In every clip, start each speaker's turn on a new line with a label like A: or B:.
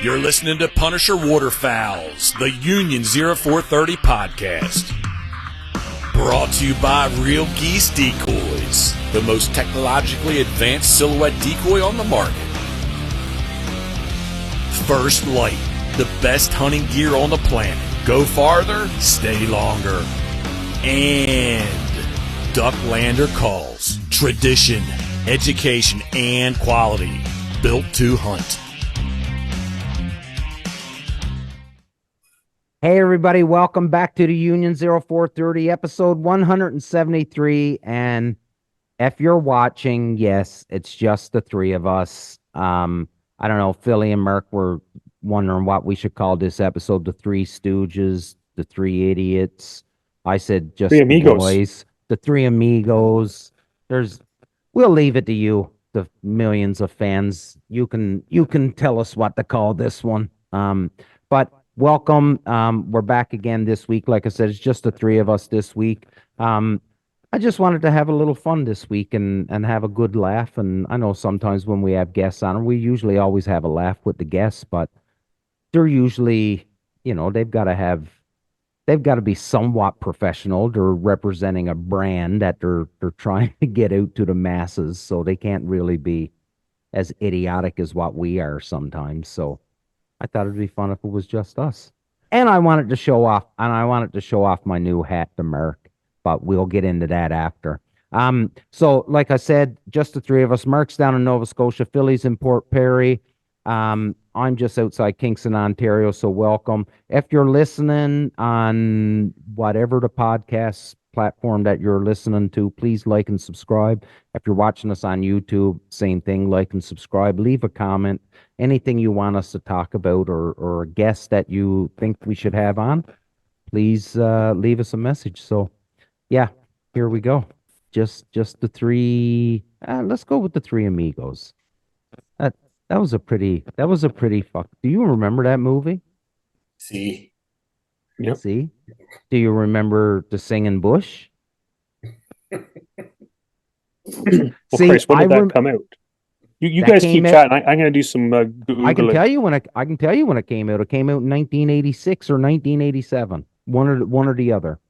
A: You're listening to Punisher Waterfowls, the Union 0430 podcast. Brought to you by Real Geese Decoys, the most technologically advanced silhouette decoy on the market. First Light, the best hunting gear on the planet. Go farther, stay longer. And Ducklander Calls, tradition, education, and quality. Built to hunt.
B: Hey everybody, welcome back to the Union 0430, episode 173. And if you're watching, yes, it's just the three of us. I don't know, Philly and Merc were wondering what we should call this episode, the Three Stooges, the Three Idiots. I said just
C: Three
B: the
C: Amigos.
B: boys, the Three Amigos. We'll leave it to you, the millions of fans. You can tell us what to call this one. But welcome. We're back again this week. Like I said, it's just the three of us this week. I just wanted to have a little fun this week and have a good laugh. And I know sometimes when we have guests on, we usually always have a laugh with the guests, but they're usually, they've got to be somewhat professional. They're representing a brand that they're trying to get out to the masses, so they can't really be as idiotic as what we are sometimes. So I thought it'd be fun if it was just us. And I wanted to show off my new hat to Merc, but we'll get into that after. So like I said, just the three of us. Merc's down in Nova Scotia, Philly's in Port Perry. I'm just outside Kingston, Ontario, so welcome. If you're listening on whatever the podcast platform that you're listening to, please like and subscribe. If you're watching us on YouTube, same thing, like and subscribe. Leave a comment. Anything you want us to talk about or a guest that you think we should have on, please leave us a message. So, yeah, here we go. Just the three. Let's go with the Three Amigos. That was a pretty fuck. Do you remember that movie?
C: See. Yep.
B: See? Do you remember the singing bush?
C: Well, Chris, when did that come out? You guys keep chatting. I'm going to do some Googling.
B: I can tell you when it came out. It came out in 1986 or 1987. One or the other.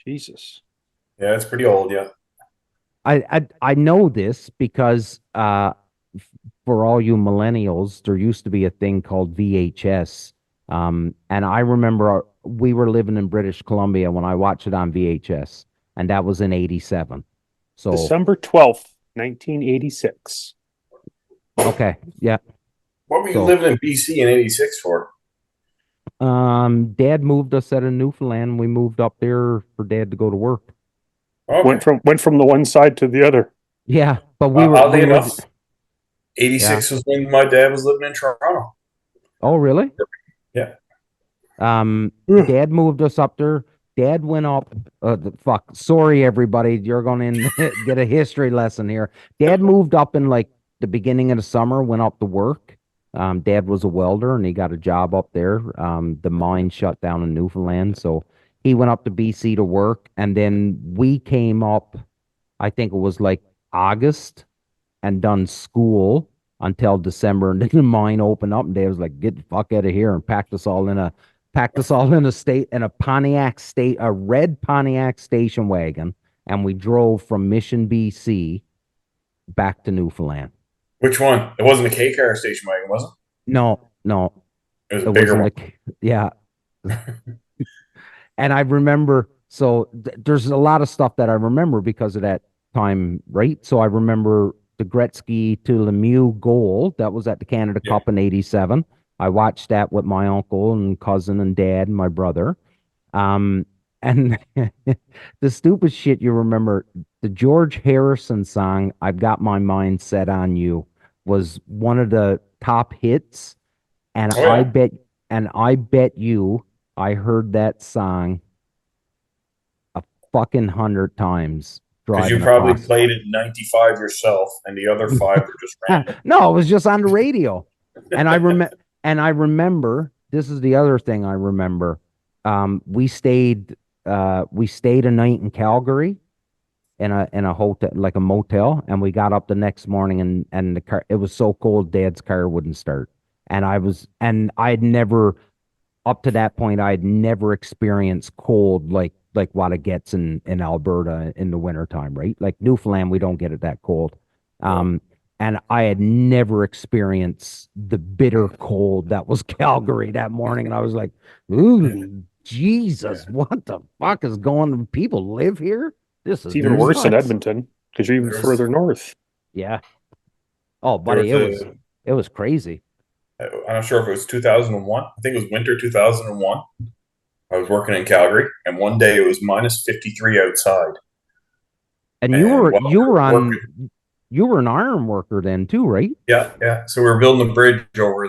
C: Jesus.
D: Yeah, it's pretty old. Yeah.
B: I know this because for all you millennials, there used to be a thing called VHS. And I remember we were living in British Columbia when I watched it on VHS, and that was in 87. So
C: December 12th, 1986.
B: Okay, yeah.
D: What were you living in BC in 86 for?
B: Dad moved us out of Newfoundland. We moved up there for Dad to go to work.
D: Okay.
C: Went from the one side to the other.
B: Yeah, but we were
D: 86 was when my dad was living in Toronto.
B: Oh, really?
D: Yeah.
B: Dad moved us up there. Dad went up. Sorry, everybody. You're going to get a history lesson here. Dad moved up in like the beginning of the summer, went up to work. Dad was a welder and he got a job up there. The mine shut down in Newfoundland. So he went up to BC to work. And then we came up, I think it was like August, and done school until December. And then the mine opened up and Dad was like, get the fuck out of here, and packed us all in a red Pontiac station wagon. And we drove from Mission, BC back to Newfoundland.
D: Which one? It wasn't a K-car station wagon, was it?
B: No.
D: It was a bigger one.
B: Yeah. And I remember, so there's a lot of stuff that I remember because of that time, right? So I remember the Gretzky to Lemieux goal that was at the Canada Cup in 87. I watched that with my uncle and cousin and dad and my brother. And the stupid shit you remember, the George Harrison song, I've Got My Mind Set on You, was one of the top hits. And I bet you I heard that song a fucking 100 times.
D: Because you probably played it 95 yourself, and the other 5 were just random.
B: No, it was just on the radio. And I remember, this is the other thing I remember. We stayed a night in Calgary in a hotel, like a motel, and we got up the next morning and the car, it was so cold Dad's car wouldn't start. And I'd never, up to that point, I'd never experienced cold like what it gets in Alberta in the wintertime, right? Like Newfoundland, we don't get it that cold. And I had never experienced the bitter cold that was Calgary that morning. And I was like, ooh, Jesus, what the fuck is going on? People live here? This is
C: It's even worse in
B: nuts.
C: Edmonton because you're even
D: There's-
C: further north.
B: Yeah. Oh, buddy, it was crazy.
D: I'm not sure if it was 2001. I think it was winter 2001. I was working in Calgary, and one day it was minus 53 outside.
B: And
D: And while
B: you were
D: working-
B: you were an iron worker then too, right?
D: Yeah. So we were building a bridge over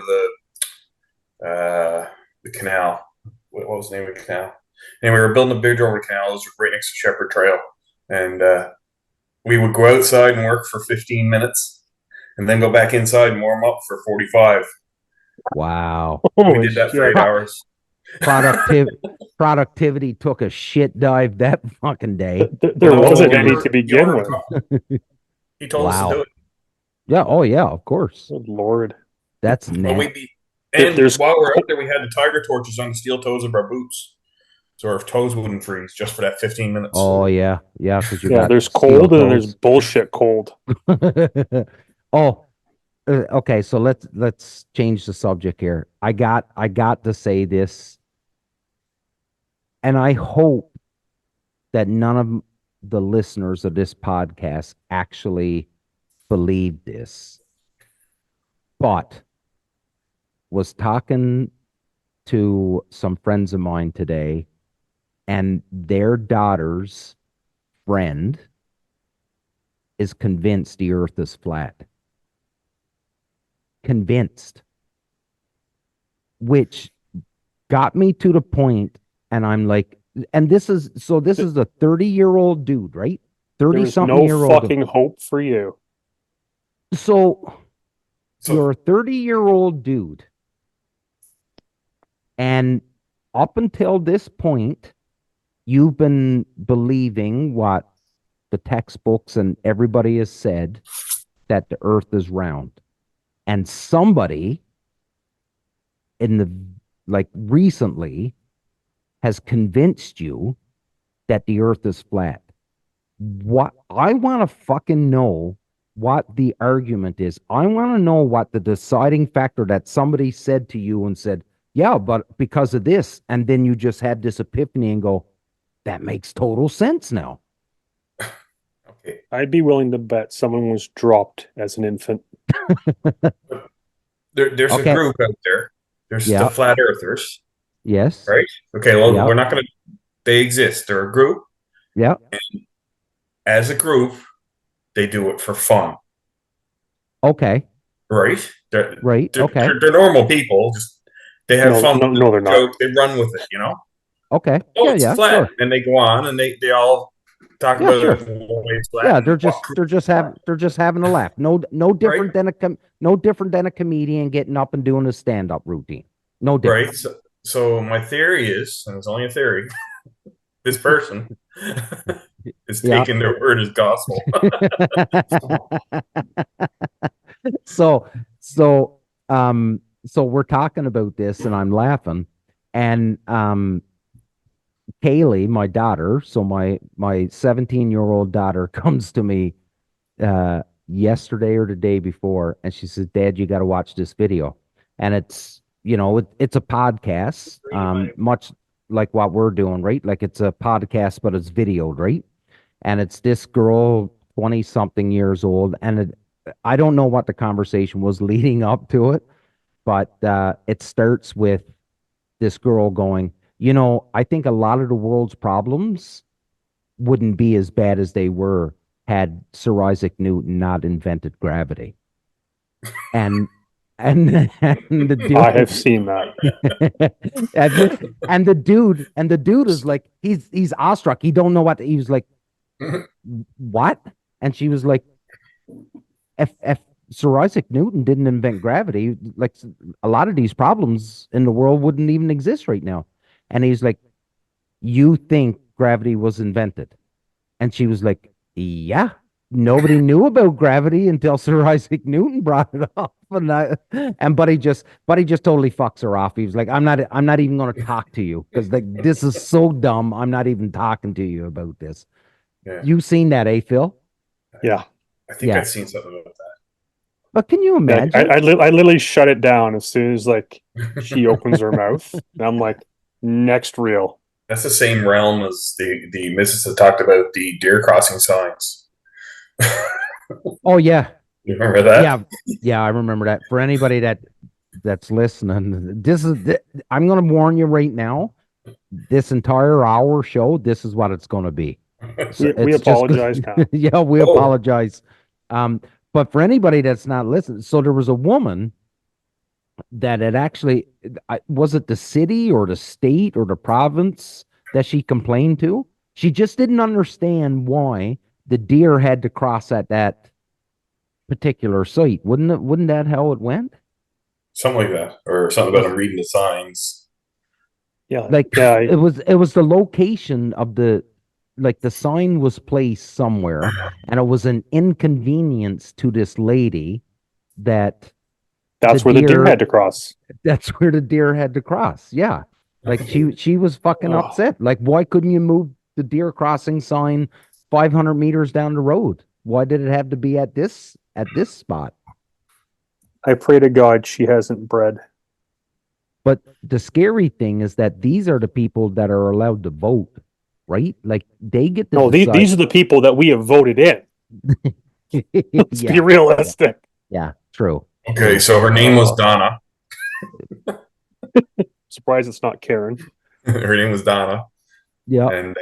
D: the canal. What was the name of the canal? And we were building a bridge over the canal. It was right next to Shepherd Trail, and we would go outside and work for 15 minutes, and then go back inside and warm up for 45.
B: Wow.
D: We did that for 8 hours.
B: Productivity took a shit dive that fucking day.
C: There wasn't
D: the
C: any
D: owner-
C: to
D: the
C: begin
D: owner-
C: with.
D: He told us
B: Wow.
D: to do it.
B: Yeah. Oh yeah, of course.
C: Good Lord.
B: That's
D: But
B: nasty.
D: while we're out there, we had the tiger torches on the steel toes of our boots, so our toes wouldn't freeze just for that 15 minutes.
B: Oh yeah. Yeah, because you
C: Yeah,
B: got
C: there's
B: steel
C: cold and then there's
B: toes.
C: bullshit cold.
B: Oh, okay. So let's change the subject here. I got to say this, and I hope that none of the listeners of this podcast actually believe this, but was talking to some friends of mine today, and their daughter's friend is convinced the earth is flat. Convinced. Which got me to the point, and I'm like, and this is a 30-year-old dude, right?
C: There's
B: 30-something
C: no
B: year old.
C: fucking hope for you.
B: So
D: So-
B: you're a 30-year-old dude, and up until this point, you've been believing what the textbooks and everybody has said, that the earth is round. And somebody recently has convinced you that the earth is flat. What I want to fucking know what the argument is. I want to know what the deciding factor that somebody said to you and said, yeah, but because of this, and then you just had this epiphany and go, that makes total sense now.
D: Okay.
C: I'd be willing to bet someone was dropped as an infant.
D: There's
B: Okay.
D: a group out there. There's
B: Yeah.
D: the flat earthers,
B: Yes.
D: right? Okay, well,
B: Yeah.
D: we're not going to. They exist. They're a group.
B: Yeah.
D: As a group, they do it for fun,
B: Okay.
D: right? They're,
B: Right.
D: they're,
B: Okay.
D: they're normal people. Just they have fun.
C: No, they're not.
D: Joke. They run with it, you know.
B: Okay.
D: Oh,
B: Yeah.
D: it's
B: Yeah.
D: flat,
B: Sure.
D: and they go on and they all talk
B: Yeah,
D: about
B: sure.
D: why it's flat.
B: Yeah.
D: and
B: They're
D: what-
B: just having a laugh. No different than a comedian getting up and doing a stand-up routine. No different.
D: right. So my theory is, and it's only a theory, this person is
B: Yeah.
D: taking their word as gospel.
B: So we're talking about this and I'm laughing, and Kaylee, my daughter, so my 17-year-old daughter comes to me yesterday or the day before, and she says, Dad, you got to watch this video. And it's it's a podcast, much like what we're doing, right? Like it's a podcast, but it's videoed, right? And it's this girl, 20-something years old, and I don't know what the conversation was leading up to it, but it starts with this girl going, I think a lot of the world's problems wouldn't be as bad as they were had Sir Isaac Newton not invented gravity. And the dude,
C: I have seen that.
B: and the dude is like, he's awestruck. He don't know what he was like. What? And she was like, if Sir Isaac Newton didn't invent gravity, like a lot of these problems in the world wouldn't even exist right now. And he's like, you think gravity was invented? And she was like, yeah, nobody knew about gravity until Sir Isaac Newton brought it up. And Buddy just totally fucks her off. He was like, I'm not even going to talk to you because like this is so dumb. I'm not even talking to you about this.
D: Yeah.
B: You seen that, eh, Phil?
C: Yeah.
D: I think I've seen something about that.
B: But can you imagine?
C: I literally shut it down as soon as like she opens her mouth. And I'm like, next reel.
D: That's the same realm as the missus that talked about the deer crossing signs.
B: Oh yeah.
D: You remember that?
B: Yeah, I remember that. For anybody that's listening, I'm going to warn you right now. This entire hour show, this is what it's going to be. So
C: we apologize now.
B: Yeah, we apologize. But for anybody that's not listening, so there was a woman that had actually, was it the city or the state or the province that she complained to? She just didn't understand why the deer had to cross at that particular site. Wouldn't that how it went?
D: Something like that, or something about him reading the signs.
C: Yeah,
B: it was the location of the sign was placed somewhere, and it was an inconvenience to this lady that's
C: where the deer had to cross.
B: That's where the deer had to cross. Yeah, like she was fucking upset. Like, why couldn't you move the deer crossing sign 500 meters down the road? Why did it have to be at this spot?
C: I pray to God she hasn't bred.
B: But the scary thing is that these are the people that are allowed to vote, right? Like they get to decide.
C: These are the people that we have voted in. Let's be realistic.
B: Yeah, true.
D: Okay, so her name was Donna.
C: Surprised it's not Karen.
D: Her name was Donna.
B: Yeah.
D: And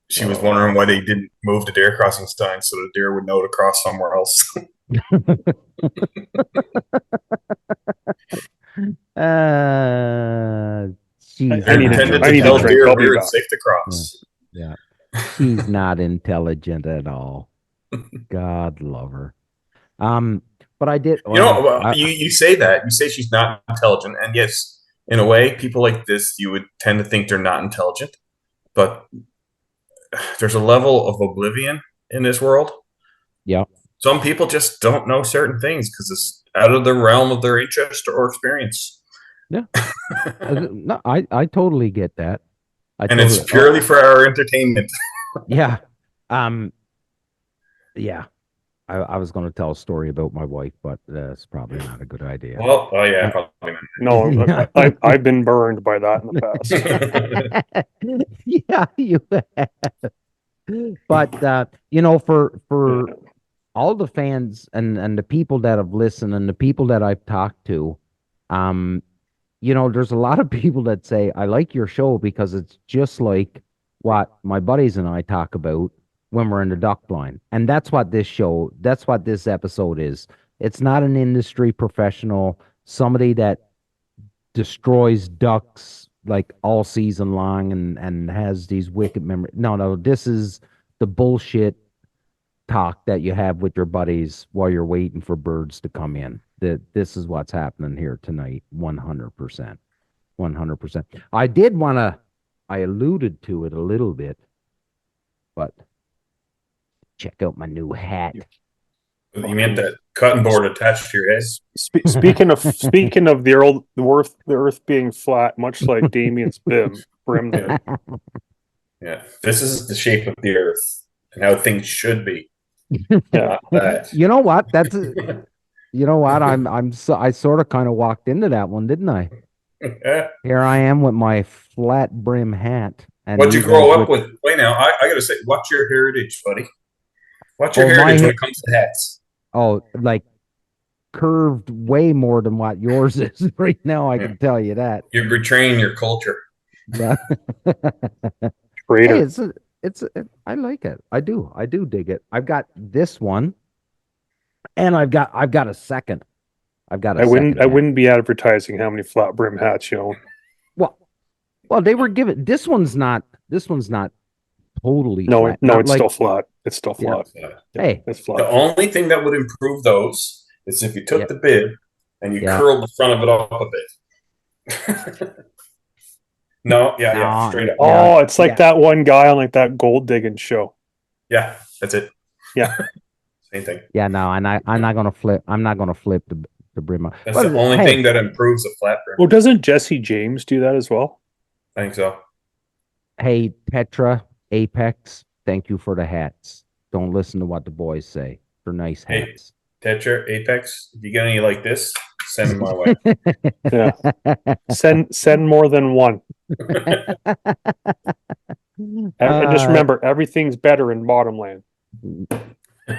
D: she was wondering why they didn't move the deer crossing sign so the deer would know to cross somewhere else.
B: She's
C: I need to
D: tell
C: drink.
D: deer
C: I'll be
D: we're
C: back.
D: safe to cross.
B: Yeah. She's not intelligent at all. God love her. But I did.
D: You say that. You say she's not intelligent, and yes, in a way, people like this, you would tend to think they're not intelligent, but there's a level of oblivion in this world.
B: Yeah.
D: Some people just don't know certain things because it's out of the realm of their interest or experience.
B: Yeah. No, I totally get that.
D: It's purely for our entertainment.
B: Yeah. Yeah. I was going to tell a story about my wife, but that's probably not a good idea.
D: Well, yeah, probably not.
C: No, yeah. I've been burned by that in the past.
B: Yeah, you have. But for all the fans and the people that have listened and the people that I've talked to, there's a lot of people that say, I like your show because it's just like what my buddies and I talk about when we're in the duck blind. And that's what this episode is. It's not an industry professional, somebody that destroys ducks like all season long and has these wicked memories. No, this is the bullshit talk that you have with your buddies while you're waiting for birds to come in. This is what's happening here tonight. 100%. 100%. I alluded to it a little bit, but check out my new hat.
D: You meant that cutting board attached to your head?
C: Speaking of the earth being flat, much like Damien's brim did.
D: Yeah, this is the shape of the earth and how things should be.
C: Yeah.
B: You know what? I sort of kind of walked into that one, didn't I? Here I am with my flat brim hat. And
D: what'd you grow up with? Wait now, I gotta say, what's your heritage, buddy? What's your heritage when it comes to hats?
B: Oh, like curved way more than what yours is right now. I can tell you that.
D: You're betraying your culture.
B: Yeah. Hey, I like it. I do dig it. I've got this one, and I've got a second. I
C: wouldn't be advertising how many flat brim hats you own.
B: Well, they were given. This one's not totally.
C: Flat. It's
B: like,
C: still flat. It's still flat.
D: Yeah.
B: Hey,
C: it's flat.
D: The only thing that would improve those is if you took the bib and you curled the front of it up a bit. Straight up.
C: Oh, it's like that one guy on like that gold digging show.
D: Yeah, that's it.
C: Yeah.
D: Same thing.
B: Yeah, no, and I'm not gonna flip the the brim up.
D: That's
B: But,
D: the only
B: hey,
D: thing that improves a flat brim.
C: Well, doesn't Jesse James do that as well?
D: I think so.
B: hey, Tetra, Apex, thank you for the hats. Don't listen to what the boys say. They're nice
D: Hey.
B: hats.
D: Tetra, Apex, if you get any like this, send them my way.
C: Yeah. Send more than one. And just remember, everything's better in Bottomland.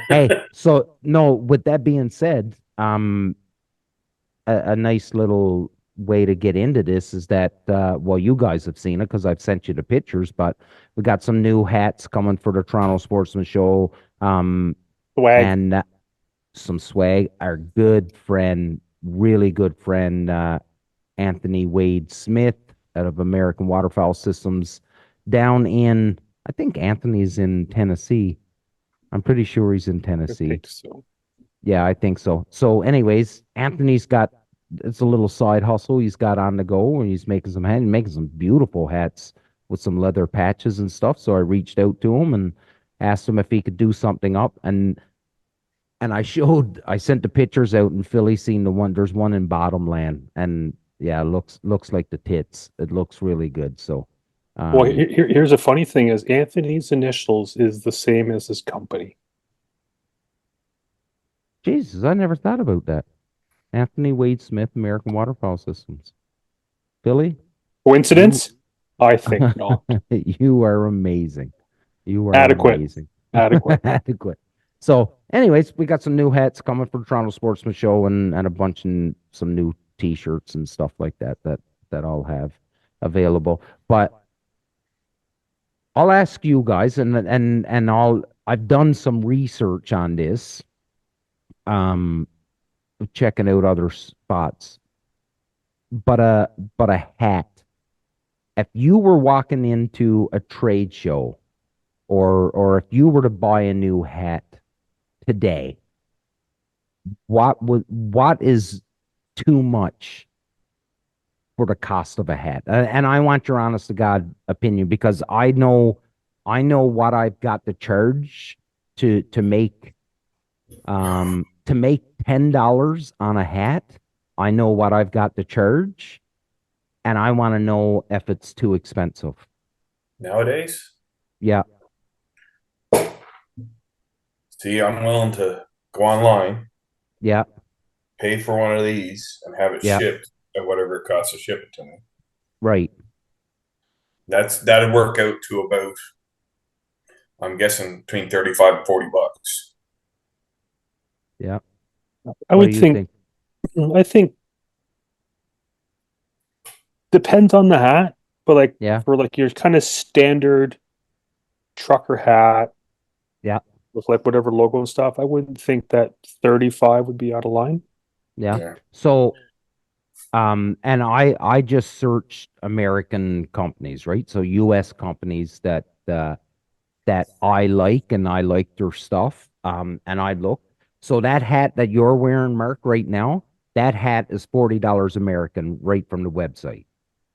B: Hey, so no, with that being said, a nice little way to get into this is that well, you guys have seen it because I've sent you the pictures, but we got some new hats coming for the Toronto Sportsman Show.
C: Swag.
B: And some swag. Our good friend, really good friend, Anthony Wade Smith out of American Waterfowl Systems down in, I think Anthony's in Tennessee. I'm pretty sure he's in
C: I
B: Tennessee.
C: think so.
B: Yeah, I think so. So anyways, Anthony's got, it's a little side hustle he's got on the go, and he's making some beautiful hats with some leather patches and stuff. So I reached out to him and asked him if he could do something up, and I sent the pictures out, and Philly seen the one. There's one in Bottomland, and yeah, looks like the tits. It looks really good. So,
C: Well, here's a funny thing: is Anthony's initials is the same as his company.
B: Jesus, I never thought about that. Anthony Wade Smith, American Waterfowl Systems. Philly,
C: Coincidence? I think not.
B: you are amazing. You are
C: Adequate.
B: amazing.
C: Adequate.
B: Adequate. So, anyways, we got some new hats coming for the Toronto Sportsman Show, and a bunch and some new T-shirts and stuff like that I'll have available. But I'll ask you guys, and I've done some research on this, checking out other spots. But a hat. If you were walking into a trade show, or if you were to buy a new hat today, what is too much for the cost of a hat? And I want your honest to God opinion, because I know what I've got to charge to make $10 on a hat. I know what I've got to charge, and I want to know if it's too expensive.
D: Nowadays,
B: Yeah.
D: see, I'm willing to go online,
B: Yeah.
D: pay for one of these, and have it
B: Yeah.
D: shipped at whatever it costs to ship it to me.
B: Right.
D: That'd work out to about, I'm guessing, between 35 and $40.
B: Yeah.
C: I
B: What
C: would
B: do you
C: think. I think depends on the hat, but like
B: Yeah.
C: for like your kind of standard trucker hat,
B: Yeah.
C: with like whatever logo and stuff, I wouldn't think that 35 would be out of line.
B: Yeah. So, and I just searched American companies, right? So U.S. companies that I like, and I like their stuff. And I look. So that hat that you're wearing, Mark, right now, that hat is $40 American right from the website.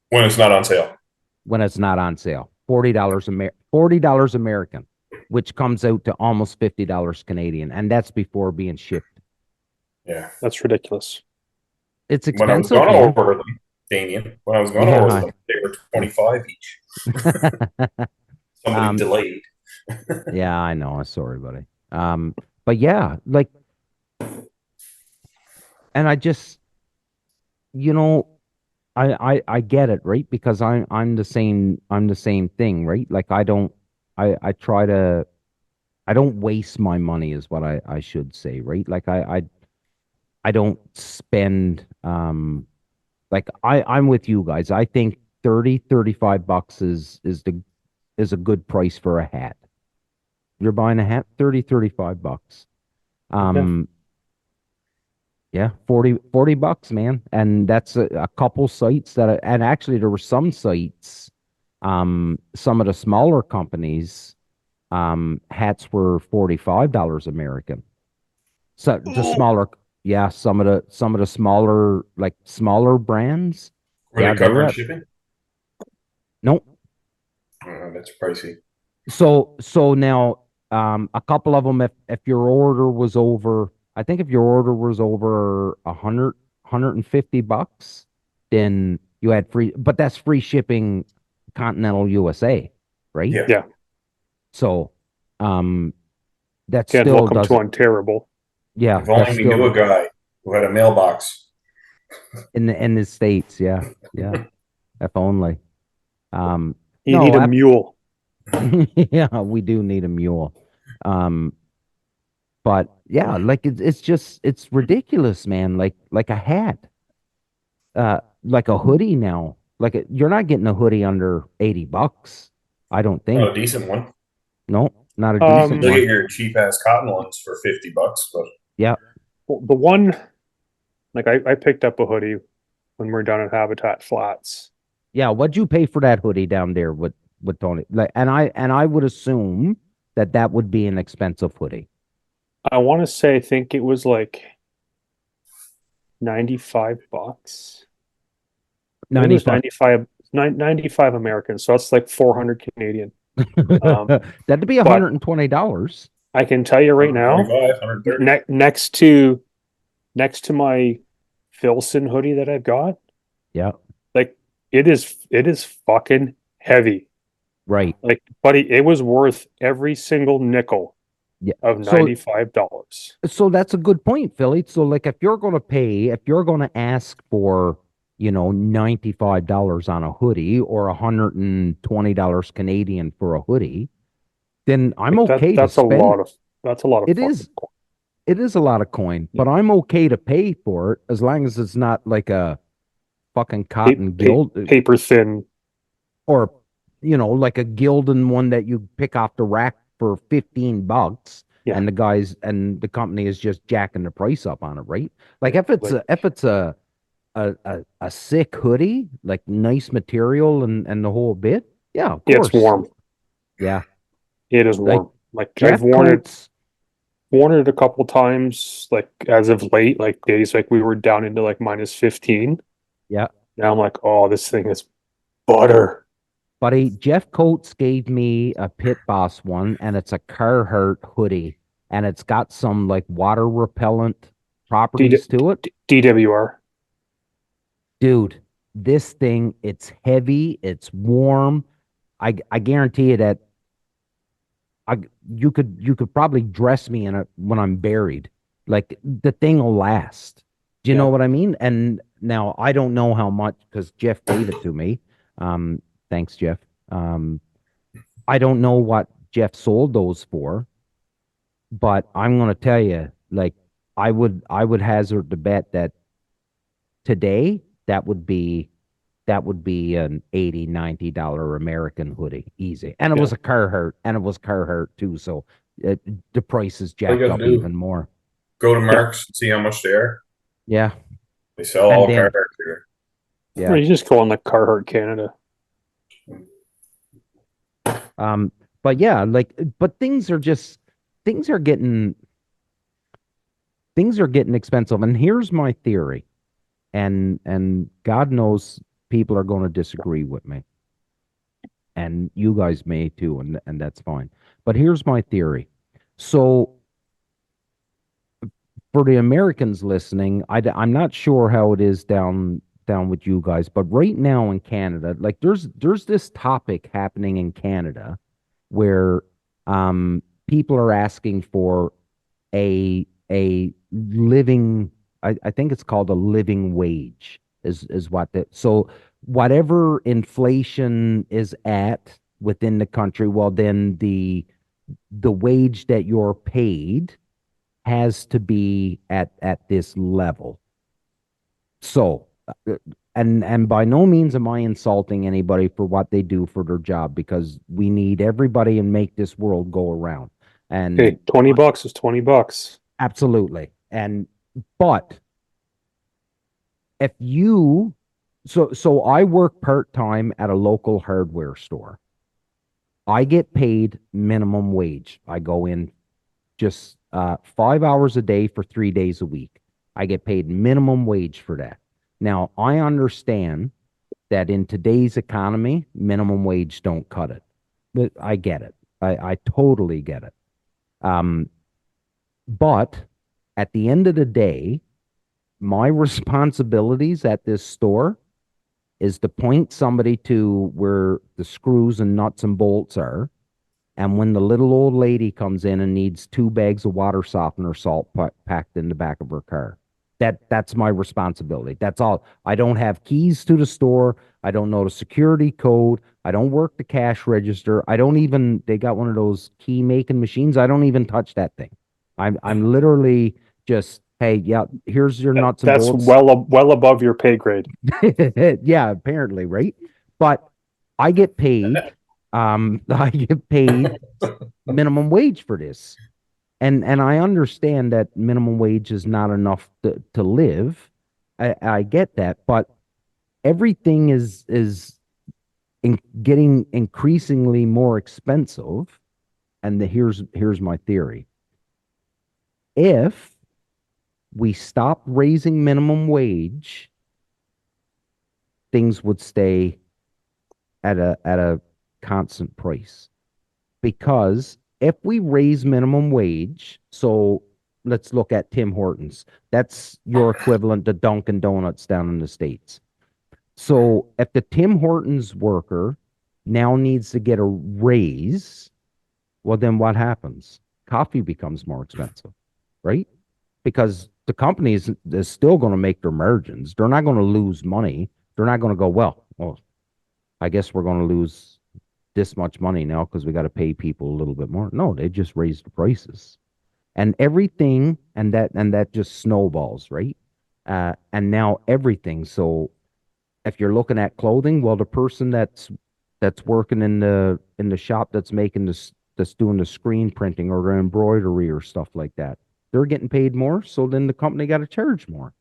D: When it's not on sale.
B: When it's not on sale, $40 American, which comes out to almost $50 Canadian, and that's before being shipped.
D: Yeah.
C: That's ridiculous.
B: It's
D: When I was
B: expensive,
D: going
B: man.
D: over them, Damien, when I was going
B: Yeah.
D: over them, they were 25 each. Somebody delayed.
B: Yeah, I know. Sorry, buddy. But yeah, like, and I just, I get it, right? Because I'm the same thing, right? Like I don't waste my money, is what I should say, right? Like I don't spend, like I'm with you guys. I think 35 bucks is a good price for a hat. You're buying a hat, 35 bucks. Yeah, 40 bucks, man. And that's a couple sites and actually there were some sites, some of the smaller companies, hats were $45 American. So the smaller, yeah, some of the smaller, like smaller brands.
D: Were
B: Yeah,
D: they
B: they were
D: covering
B: at,
D: shipping?
B: nope.
D: That's pricey.
B: So now, a couple of them, if your order was over I think if your order was over $150, then you had free, but that's free shipping continental USA, right?
D: Yeah.
C: Yeah.
B: So, that
C: Can't
B: still
C: look them to
B: doesn't,
C: untearable.
B: yeah,
D: If
B: that
D: only we
B: still
D: knew a guy who had a mailbox.
B: in the States, yeah, yeah. If only.
C: You
B: No,
C: need a mule.
B: yeah, we do need a mule. Um, but yeah, like it's ridiculous, man. Like a hat, like a hoodie now. You're not getting a hoodie under $80. I don't
D: Not
B: think.
D: a decent one.
B: No, not a decent
D: You'll get
B: one.
D: your cheap ass cotton ones for $50, but
B: Yeah,
C: The one, like I picked up a hoodie when we were down at Habitat Flats.
B: yeah. What'd you pay for that hoodie down there with Tony? Like, and I would assume that that would be an expensive hoodie.
C: I want to say, I think it was like $95. I think it was
B: 95.
C: 95 American, so that's like 400 Canadian.
B: That'd be
C: But
B: $120.
C: I can tell you right now,
D: 125, 130.
C: next to my Filson hoodie that I've got,
B: Yeah,
C: like it is fucking heavy.
B: right.
C: Like, buddy, it was worth every single nickel
B: Yeah.
C: of
B: So
C: $95.
B: So that's a good point, Philly. So like if you're going to ask for, $95 on a hoodie or $120 Canadian for a hoodie, then I'm
C: Like
B: okay to
C: that's a
B: spend.
C: lot of
B: It
C: fucking
B: is it is a lot of coin, but I'm okay to pay for it as long as it's not like a fucking cotton gild
C: paper thin.
B: or like a gildan one that you pick off the rack for $15
C: Yeah.
B: and the company is just jacking the price up on it, right? Like if it's
C: Like,
B: a sick hoodie, like nice material and the whole bit, yeah, of course.
C: it's warm.
B: Yeah.
C: It is
B: Like
C: warm. Like
B: Jeff
C: I've worn
B: Coates,
C: it a couple times, like as of late, like days like we were down into like -15.
B: yeah.
C: Now I'm like, oh, this thing is butter.
B: Buddy, Jeff Coates gave me a Pit Boss one, and it's a Carhartt hoodie, and it's got some like water repellent properties to it.
C: DWR.
B: Dude, this thing, it's heavy, it's warm. I guarantee you that you could probably dress me in it when I'm buried. Like the thing will last. Do you know what I mean? And now I don't know how much because Jeff gave it to me. Thanks, Jeff. I don't know what Jeff sold those for, but I'm gonna tell you, like, I would hazard the bet that today that would be an $80-$90 American hoodie, easy. And it was a Carhartt too, so the price is
D: All you
B: jacked
D: gotta
B: up
D: do,
B: even more.
D: go to Mark's and see how much they are.
B: Yeah,
D: They sell
B: And
D: all
B: then-
D: Carhartt here.
B: yeah.
C: You just go on like Carhartt Canada.
B: But yeah, but things are getting expensive. And here's my theory, and God knows people are going to disagree with me, and you guys may too, and that's fine. But here's my theory. So for the Americans listening, I'm not sure how it is down with you guys, but right now in Canada, like there's this topic happening in Canada where people are asking for a living, I think it's called a living wage is what that, so whatever inflation is at within the country, well then the wage that you're paid has to be at this level. So and by no means am I insulting anybody for what they do for their job, because we need everybody and make this world go around. And
C: Hey, $20 is $20.
B: absolutely. But if you so I work part-time at a local hardware store. I get paid minimum wage. I go in just 5 hours a day for 3 days a week. I get paid minimum wage for that. Now, I understand that in today's economy, minimum wage don't cut it. But I get it. I totally get it. But at the end of the day, my responsibilities at this store is to point somebody to where the screws and nuts and bolts are. And when the little old lady comes in and needs 2 bags of water softener salt packed in the back of her car, that's my responsibility. That's all. I don't have keys to the store. I don't know the security code. I don't work the cash register. I don't even, they got one of those key making machines. I don't even touch that thing. I'm literally just, hey, yeah, here's your nuts and
C: That's
B: bolts.
C: well above your pay grade.
B: Yeah, apparently, right? But I get paid. I get paid minimum wage for this. And I understand that minimum wage is not enough to live. I get that, but everything is getting increasingly more expensive. And here's my theory. If we stop raising minimum wage, things would stay at a constant price. Because if we raise minimum wage, so let's look at Tim Hortons. That's your equivalent to Dunkin' Donuts down in the States. So if the Tim Hortons worker now needs to get a raise, well, then what happens? Coffee becomes more expensive, right? Because the company is still going to make their margins. They're not going to lose money. They're not going to go, well, I guess we're going to lose this much money now because we got to pay people a little bit more. No, they just raised the prices. And everything, and that just snowballs, right? And now everything. So if you're looking at clothing, well, the person that's working in the shop that's making this, that's doing the screen printing or the embroidery or stuff like that, they're getting paid more. So then the company got to charge more.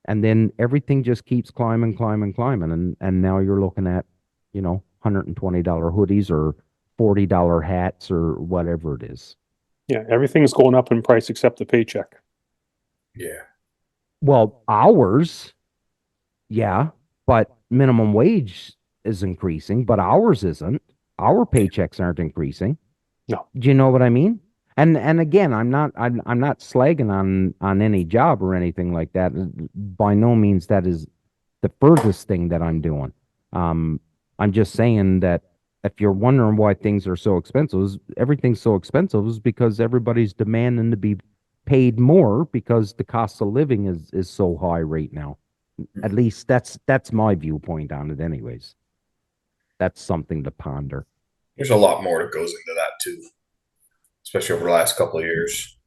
B: And then everything just keeps climbing. And now you're looking at, $120 hoodies or $40 hats or whatever it is.
C: Yeah, everything's going up in price except the paycheck.
D: Yeah.
B: Well, hours, yeah, but minimum wage is increasing, but ours isn't. Our paychecks aren't increasing.
C: No.
B: Do you know what I mean? And again, I'm not slagging on any job or anything like that. By no means that is the furthest thing that I'm doing. I'm just saying that if you're wondering why things are so expensive, everything's so expensive is because everybody's demanding to be paid more because the cost of living is so high right now. At least that's my viewpoint on it anyways. That's something to ponder.
D: There's a lot more that goes into that too, especially over the last couple of years,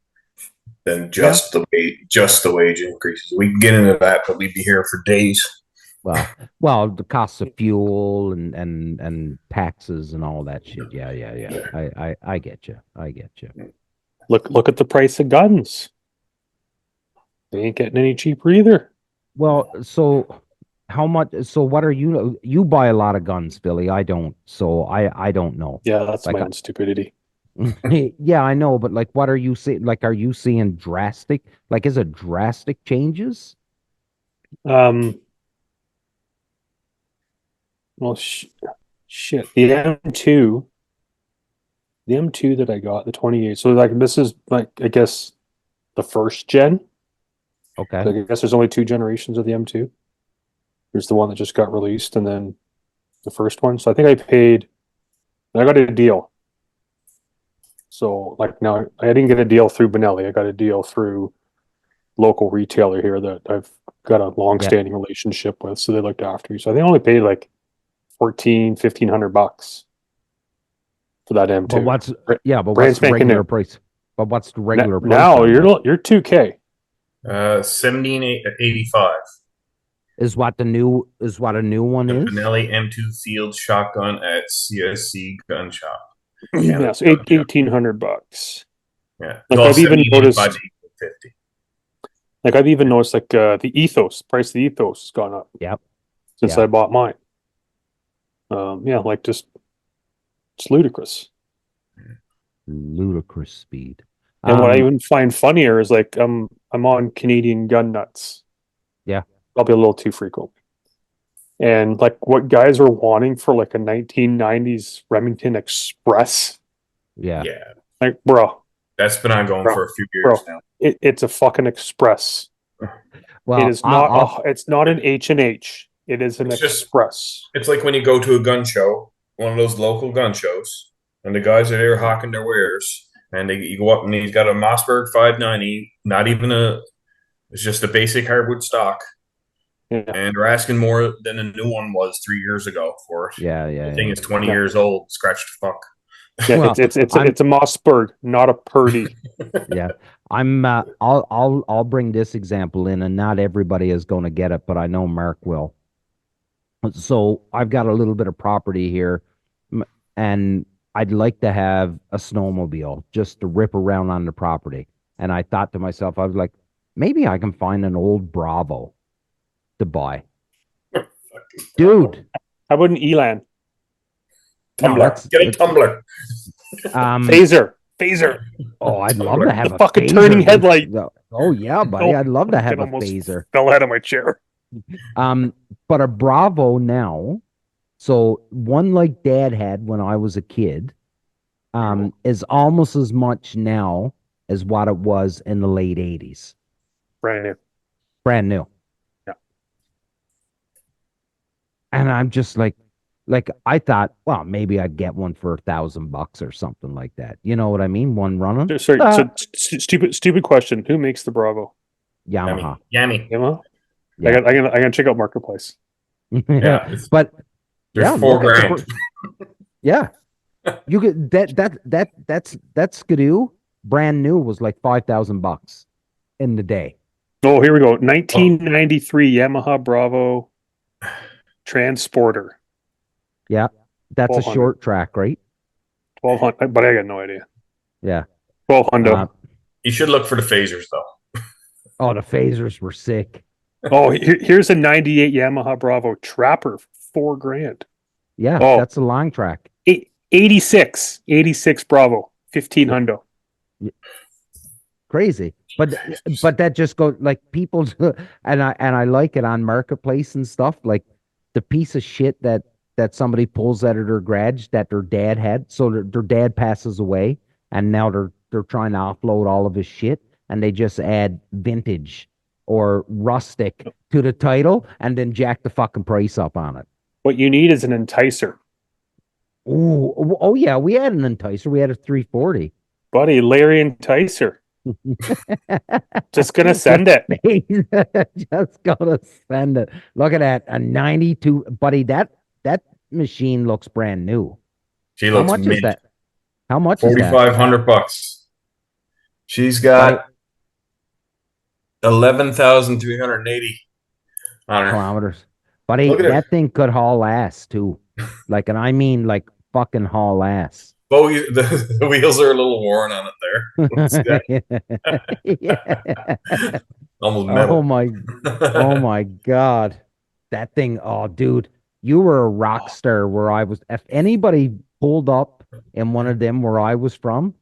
D: than just the wage increases. We can get into that, but we'd be here for days.
B: Well, the cost of fuel and taxes and all that shit. Yeah. I get you.
C: Look at the price of guns. They ain't getting any cheaper either.
B: Well, so how much? So what are you buy a lot of guns, Billy? I don't. So I don't know.
C: Yeah, that's
B: Like
C: my own stupidity.
B: Yeah, I know, but like, what are you seeing? Like, are you seeing drastic? Like, is it drastic changes?
C: Well, shit. The M2 that I got, the 28. So like, this is like, I guess, the first gen.
B: Okay.
C: Like, I guess there's only 2 generations of the M2. There's the one that just got released, and then the first one. So I think I got a deal. So like, now I didn't get a deal through Benelli. I got a deal through local retailer here that I've got a long-standing relationship with. So they looked after me. So I think I only paid like $1,500 for that M2.
B: But what's the regular price? But what's the regular price?
C: Now you're $2,000.
D: 1785
B: is what a new one
D: the
B: is.
D: Benelli M2 Field Shotgun at CSC Gun Shop.
C: Yeah, so $1,800.
D: Yeah,
C: like
D: well,
C: I've even noticed.
D: 50.
C: Like I've even noticed, like the Ethos price of the Ethos has gone up.
B: Yep.
C: Since I bought mine. Like just it's ludicrous.
B: Ludicrous speed.
C: And what I even find funnier is like I'm on Canadian gun nuts.
B: Yeah.
C: Probably a little too frequent. And like what guys are wanting for like a 1990s Remington Express.
B: Yeah.
C: Like, bro,
D: That's been ongoing
C: Bro,
D: for a few
C: bro.
D: years now.
C: It's a fucking express.
B: Well,
C: It is not. It's not an H&H. It is an
D: It's just-
C: express.
D: It's like when you go to a gun show, one of those local gun shows, and the guys are there hawking their wares, and you go up and he's got a Mossberg 590, not even it's just a basic hardwood stock,
C: Yeah.
D: and they're asking more than a new one was 3 years ago for it.
B: yeah,
D: The thing is 20
C: Yeah.
D: years old, scratch the fuck.
C: Yeah,
B: Well,
C: it's a Mossberg, not a Purdy.
B: yeah. I'll bring this example in, and not everybody is going to get it, but I know Mark will. So I've got a little bit of property here, and I'd like to have a snowmobile just to rip around on the property. And I thought to myself, I was like, maybe I can find an old Bravo to buy. Dude,
C: How about an Elan?
D: Tumbler. Get a tumbler.
C: Phaser.
B: Oh, I'd love to have
C: The
B: a
C: fucking
B: phaser.
C: turning headlight.
B: Oh yeah, buddy,
C: Oh,
B: I'd love to have
C: Fucking
B: a
C: almost
B: phaser.
C: Fell out of my chair.
B: But a Bravo now, so one like Dad had when I was a kid, is almost as much now as what it was in the late 80s.
C: Brand new.
B: Brand new.
C: Yeah.
B: And I'm just like I thought, well, maybe I'd get one for $1,000 or something like that. You know what I mean? One running.
C: Sorry, so stupid question. Who makes the Bravo?
B: Yamaha.
D: Yummy.
C: Yamaha?
B: Yeah.
C: I gotta check out Marketplace.
D: Yeah.
B: But
D: There's
B: yeah,
D: $4
B: look at
D: grand.
B: yeah. You get that Skidoo brand new was like $5,000 in the day.
C: Oh, here we go. 1993 Yamaha Bravo Transporter.
B: Yeah. That's a
C: 1200.
B: short track, right?
C: 1200, but I got no idea.
B: Yeah.
C: 1200.
D: You should look for the phasers though.
B: Oh, the phasers were sick.
C: Oh, here's a 98 Yamaha Bravo Trapper, $4 grand.
B: Yeah,
C: Oh.
B: that's a long track.
C: 86 Bravo, 1500.
B: Crazy. But that just goes like people and I like it on Marketplace and stuff, like the piece of shit that somebody pulls out of their garage that their dad had. So their dad passes away and now they're trying to offload all of his shit, and they just add vintage or rustic to the title and then jack the fucking price up on it.
C: What you need is an enticer.
B: Ooh, oh yeah, we had an enticer. We had a 340.
C: Buddy, Larry Enticer. Just gonna send it.
B: Just gonna send it. Look at that. A 92, buddy. That machine looks brand new.
D: She
B: How
D: looks
B: much
D: mint.
B: is that? How much is that?
D: $4,500. She's got 11,380 on her.
B: Kilometers. Buddy,
D: Look at her.
B: that thing could haul ass too. Like, and I mean like fucking haul ass.
D: Oh, the wheels are a little worn on it there.
B: Yeah.
D: Almost metal.
B: Oh my God. That thing, oh dude, you were a rock star where I was. If anybody pulled up in one of them where I was from,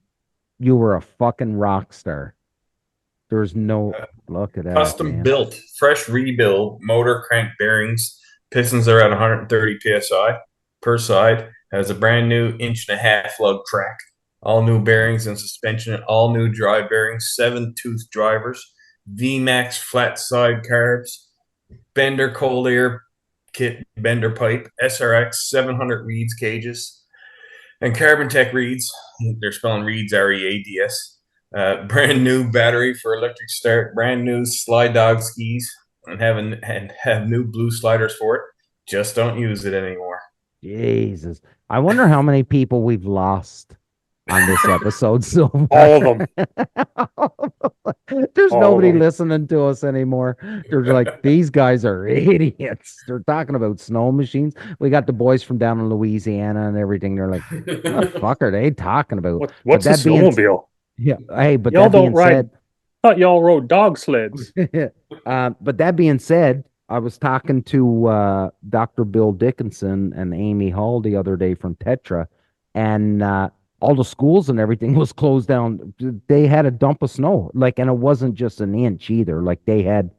B: you were a fucking rock star. There's no look at that.
D: Custom
B: man.
D: built, fresh rebuild, motor, crank, bearings. Pistons are at 130 psi per side. Has a brand new 1.5-inch lug track. All new bearings and suspension. All new drive bearings. 7-tooth drivers. VMAX flat side carbs. Bender cold air kit bender pipe. SRX 700 reeds cages. And Carbon Tech reeds. They're spelling reeds READS. Brand new battery for electric start, brand new slide dog skis, and have new blue sliders for it. Just don't use it anymore.
B: Jesus. I wonder how many people we've lost on this episode so far.
C: All of them.
B: There's
C: All
B: nobody
C: of them.
B: listening to us anymore. They're like, these guys are idiots. They're talking about snow machines. We got the boys from down in Louisiana and everything. They're like, what the fuck are they talking about?
C: What's a
B: that being-
C: snowmobile?
B: Yeah. Hey, but
C: Y'all
B: that being
C: don't ride.
B: said,
C: Thought y'all rode dog sleds.
B: but that being said, I was talking to Dr. Bill Dickinson and Amy Hall the other day from Tetra, and all the schools and everything was closed down. They had a dump of snow, like, and it wasn't just an inch either. Like they had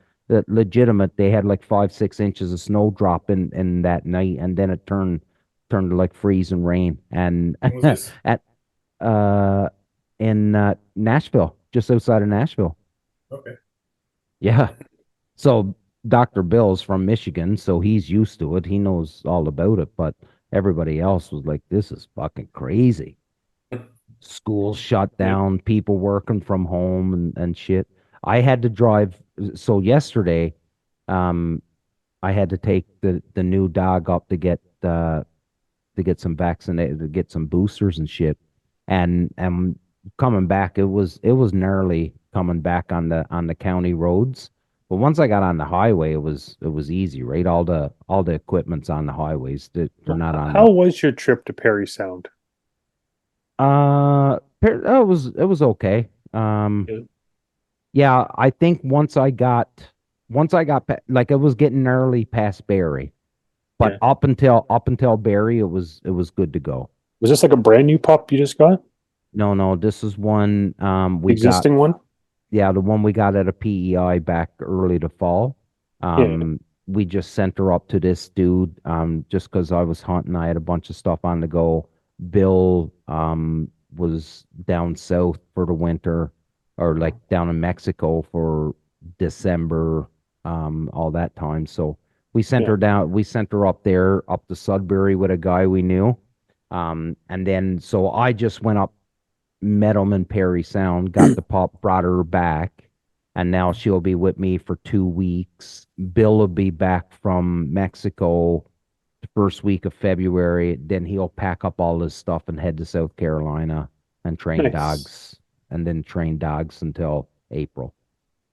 B: legitimate. They had like 5-6 inches of snow drop in that night, and then it turned to like freezing rain. And
D: When was this?
B: in Nashville, just outside of Nashville.
D: Okay.
B: Yeah. So Dr. Bill's from Michigan, so he's used to it. He knows all about it, but everybody else was like, this is fucking crazy. Schools shut down, people working from home and shit. I had to drive. So yesterday, I had to take the new dog up to get some vaccinated, to get some boosters and shit. And coming back, it was gnarly coming back on the county roads. But once I got on the highway, it was easy, right? All the equipment's on the highways. They're not on
C: How was your trip to Perry Sound?
B: it was okay.
C: Good.
B: Yeah, I think like it was getting early past Barry, but
C: Yeah.
B: up until Barry, it was good to go.
C: Was this like a brand new pup you just got?
B: No, this is one we got.
C: Existing one?
B: Yeah, the one we got at a PEI back early to fall. We just sent her up to this dude just because I was hunting. I had a bunch of stuff on the go. Bill was down south for the winter, or like down in Mexico for December, all that time. So we sent
C: Yeah.
B: her down. We sent her up there, up to Sudbury with a guy we knew. And then so I just went up, met him in Perry Sound, got the pup, brought her back, and now she'll be with me for 2 weeks. Bill will be back from Mexico the first week of February. Then he'll pack up all his stuff and head to South Carolina and train
C: Nice.
B: dogs, and then train dogs until April.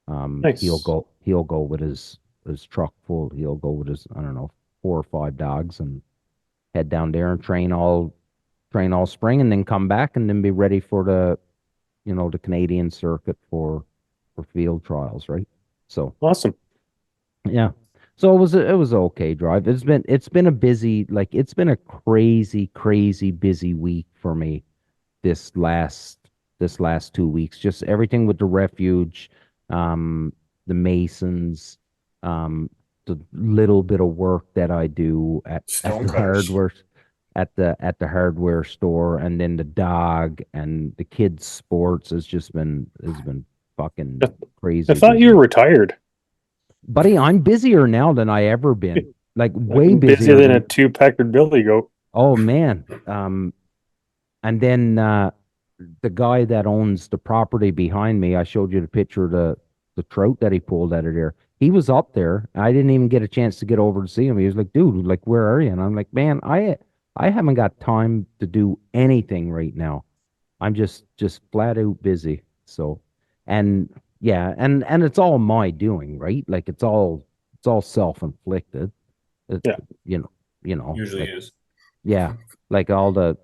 C: Nice.
B: He'll go with his truck full. He'll go with his, I don't know, 4 or 5 dogs and head down there and train all spring, and then come back and then be ready for the Canadian circuit for field trials, right? So
C: Awesome.
B: yeah. So it was an okay drive. It's been a busy, like it's been a crazy busy week for me this last 2 weeks. Just everything with the refuge, the Masons, the little bit of work that I do at the
D: Stonecutters.
B: hardware at the hardware store, and then the dog and the kids' sports has been fucking crazy.
C: I thought
B: busy.
C: you were retired.
B: Buddy, I'm busier now than I ever been. Like way
C: Busier
B: busier
C: than a 2-Packard Billy goat.
B: Oh man. And then the guy that owns the property behind me, I showed you the picture of the trout that he pulled out of there. He was up there. I didn't even get a chance to get over to see him. He was like, dude, like, where are you? And I'm like, man, I haven't got time to do anything right now. I'm just flat out busy. So, and yeah, and it's all my doing, right? Like it's all self-inflicted.
C: Yeah.
D: Usually
B: like,
D: is.
B: yeah, like all the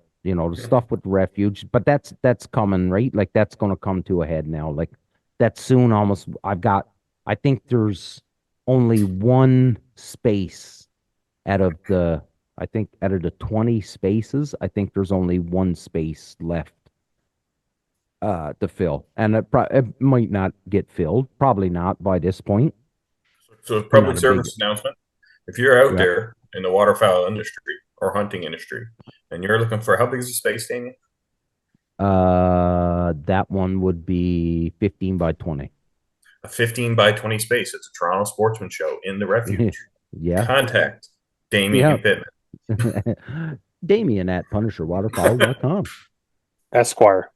B: stuff with the refuge, but that's coming, right? Like that's going to come to a head now. Like that soon. Almost, I think there's only one space out of the 20 spaces. I think there's only one space left to fill, and it might not get filled. Probably not by this point.
D: So it's public
B: Not a
D: service announcement. If you're out
B: Yeah.
D: there in the waterfowl industry or hunting industry and you're looking for, how big is the space, Damien?
B: That one would be 15 by 20.
D: A 15 by 20 space. It's a Toronto sportsman show in the refuge.
B: Yeah.
D: Contact Damien
B: Yeah.
D: Pittman.
B: Damien at PunisherWaterfowl.com.
C: Esquire.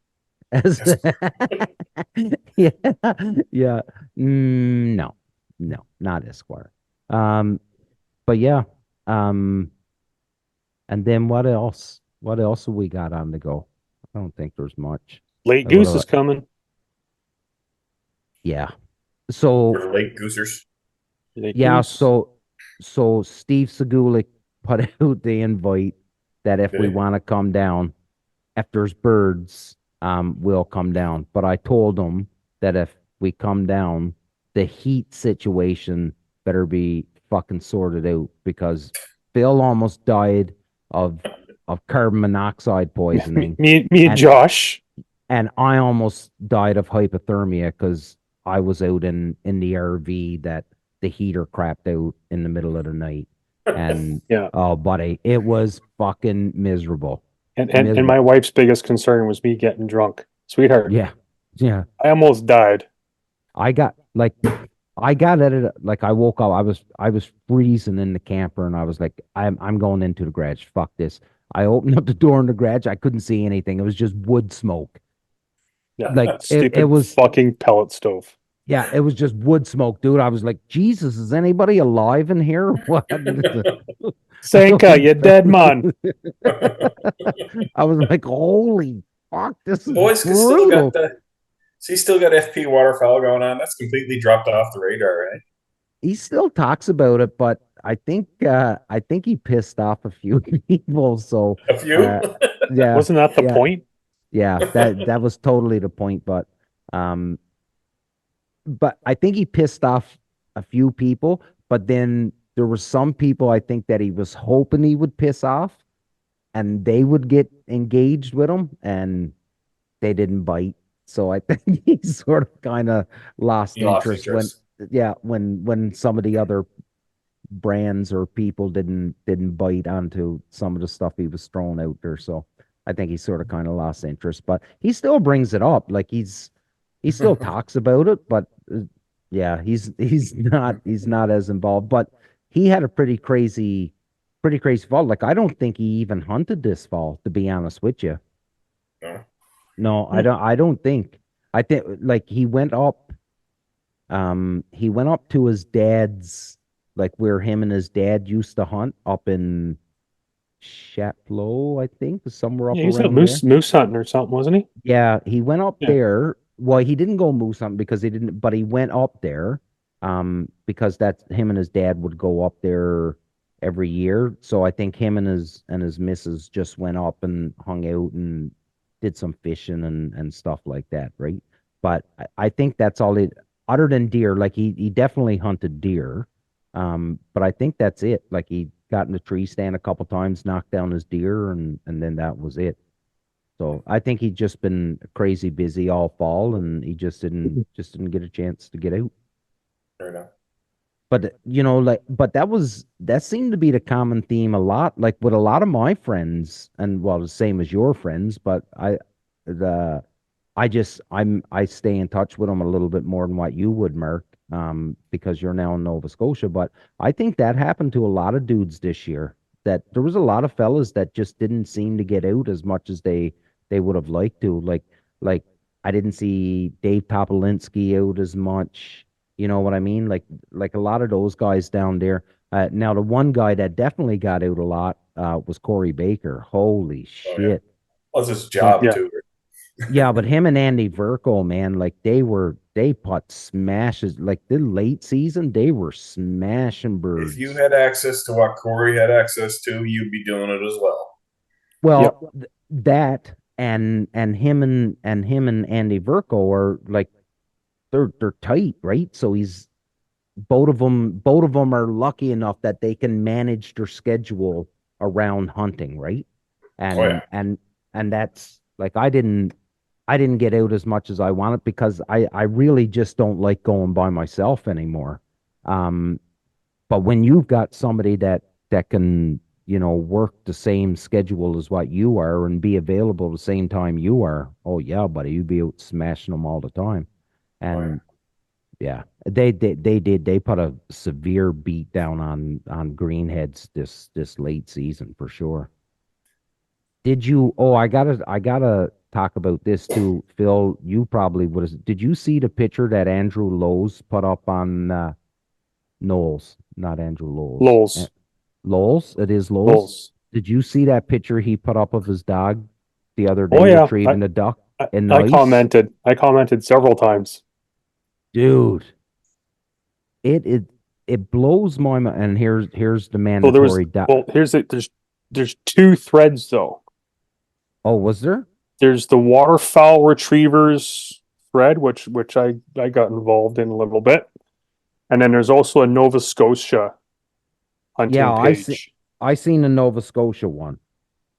B: Yeah, yeah. No, not Esquire. But yeah. And then what else? What else have we got on the go? I don't think there's much.
C: Late
B: What
C: Goose
B: about-
C: is coming.
B: Yeah. So
D: For late goosers.
C: Late
B: yeah,
C: Goose.
B: so Steve Segulik put out the invite that if we
D: Okay.
B: want to come down, if there's birds, we'll come down. But I told him that if we come down, the heat situation better be fucking sorted out, because Phil almost died of carbon monoxide poisoning,
C: me and
B: And-
C: Josh.
B: and I almost died of hypothermia because I was out in the RV that the heater crapped out in the middle of the night. And
C: Yeah.
B: oh, buddy, it was fucking miserable.
C: And
B: miserable.
C: my wife's biggest concern was me getting drunk. Sweetheart,
B: Yeah. Yeah.
C: I almost died.
B: I got like I got at it like I woke up. I was freezing in the camper and I was like, I'm going into the garage. Fuck this. I opened up the door in the garage. I couldn't see anything. It was just wood smoke.
C: Yeah,
B: Like
C: that
B: it
C: stupid
B: was
C: fucking pellet stove.
B: yeah, it was just wood smoke, dude. I was like, Jesus, is anybody alive in here? What? I
C: Sanka,
B: opened
C: you dead man.
B: I was like, holy fuck, this
D: The
B: is
D: boys could still got
B: brutal.
D: the. So he's still got FP Waterfowl going on. That's completely dropped off the radar, right?
B: He still talks about it, but I think he pissed off a few people. So
D: A few.
B: uh yeah,
C: Wasn't that the
B: yeah,
C: point?
B: yeah, that was totally the point. Um but I think he pissed off a few people, but then there were some people I think that he was hoping he would piss off and they would get engaged with him and they didn't bite. So I think he sort of kind of lost
D: He lost
B: interest when,
D: interest.
B: yeah, when some of the other brands or people didn't bite onto some of the stuff he was throwing out there. So I think he sort of kind of lost interest, but he still brings it up. Like he still talks about it, but yeah, he's not as involved. But he had a pretty crazy fall. Like I don't think he even hunted this fall, to be honest with you.
D: No.
B: No, I don't think. I think like he went up to his dad's, like where him and his dad used to hunt up in Chapleau, I think, somewhere
C: Yeah,
B: up
C: he was a
B: around there.
C: moose hunting or something, wasn't he?
B: Yeah, he went up
C: Yeah.
B: there. Well, he didn't go moose hunting because he didn't, but he went up there, because that's him and his dad would go up there every year. So I think him and his missus just went up and hung out and did some fishing and stuff like that, right? But I think that's all it, other than deer, like he definitely hunted deer. But I think that's it. Like he got in the tree stand a couple times, knocked down his deer, and then that was it. So I think he'd just been crazy busy all fall, and he just didn't get a chance to get out.
D: Fair enough.
B: But like, but that seemed to be the common theme a lot. Like with a lot of my friends, and well, the same as your friends. But the, I stay in touch with them a little bit more than what you would, Mark, because you're now in Nova Scotia. But I think that happened to a lot of dudes this year. That there was a lot of fellas that just didn't seem to get out as much as they would have liked to. Like I didn't see Dave Topolinsky out as much. You know what I mean? Like a lot of those guys down there. Now the one guy that definitely got out a lot was Corey Baker. Holy
D: Oh yeah.
B: shit.
D: Well, it's his
B: Him,
D: job
C: Yeah.
D: too.
B: yeah, but him and Andy Verco, man, like they put smashes. Like the late season, they were smashing
D: If you
B: birds.
D: had access to what Corey had access to, you'd be doing it as well.
C: Yep.
B: Well, that and him and Andy Verco are like they're tight, right? So he's both of them are lucky enough that they can manage their schedule around hunting, right?
D: Oh
B: And
D: yeah.
B: and and that's like I didn't get out as much as I wanted because I really just don't like going by myself anymore. Um, but when you've got somebody that can, work the same schedule as what you are and be available the same time you are, oh yeah, buddy, you'd be out smashing them all the time.
D: Oh yeah.
B: And yeah, they put a severe beat down on greenheads this late season for sure. Did you? Oh, I gotta talk about this too, Phil. You probably would have. Did you see the picture that Andrew Lowe's put up on Knowles? Not Andrew Lowe's.
C: Lowell's.
B: Lowell's. It is Lowell's.
C: Lowell's.
B: Did you see that picture he put up of his dog the other
C: Oh
B: day
C: yeah.
B: retrieving a duck
C: I,
B: in
C: I
B: ice?
C: commented. I commented several times.
B: Dude, it blows my mind. And here's the
C: So there was
B: mandatory duck.
C: well, here's it. There's two threads though.
B: Oh, was there?
C: There's the waterfowl retrievers thread, which I got involved in a little bit, and then there's also a Nova Scotia hunting
B: Yeah,
C: page.
B: I seen the Nova Scotia one.